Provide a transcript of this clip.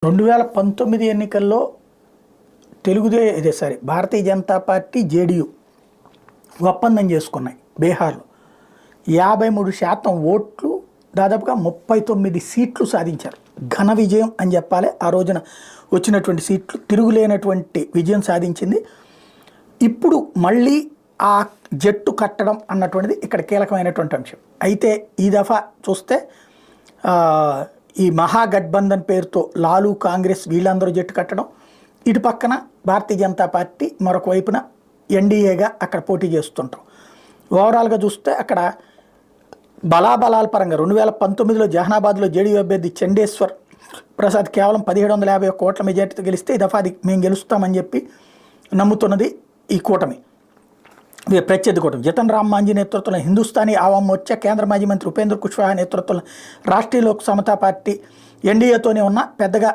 2019 ఎన్నికల్లో Bharatiya Janata party JDU ఒప్పందం చేసుకున్నాయి. బీహార్లో 53% ఓట్లు, దాదాపుగా 39 సీట్లు సాధించారు. ఘన విజయం అని చెప్పాలి. ఆ రోజున వచ్చినటువంటి సీట్లు తిరుగులేనటువంటి విజయం సాధించింది. ఇప్పుడు మళ్ళీ ఆ జట్టు కట్టడం అన్నటువంటిది ఇక్కడ కీలకమైనటువంటి అంశం. అయితే ఈ దఫా చూస్తే ఈ మహాగఠబంధన్ పేరుతో లాలు, కాంగ్రెస్ వీళ్ళందరూ జట్టు కట్టడం, ఇటు పక్కన భారతీయ జనతా పార్టీ మరొక వైపున ఎన్డీఏగా అక్కడ పోటీ చేస్తుంటాం. ఓవరాల్గా చూస్తే అక్కడ బలాబలాల పరంగా 2019లో జహనాబాద్లో జేడీయూ అభ్యర్థి చండేశ్వర్ ప్రసాద్ కేవలం 1751 ఓట్ల మెజార్టీతో గెలిస్తే ఈ దఫా అది మేము గెలుస్తామని చెప్పి నమ్ముతున్నది ఈ కూటమి, ప్రత్యర్థి కూటమి. జితన్ రామ్ మాంజీ నేతృత్వంలో హిందుస్థానీ ఆవాం మోర్చా, కేంద్ర మాజీ మంత్రి ఉపేంద్ర కుష్వాహా నేతృత్వంలో రాష్ట్రీయ లోక్ సమతా పార్టీ ఎన్డీఏతోనే ఉన్న పెద్దగా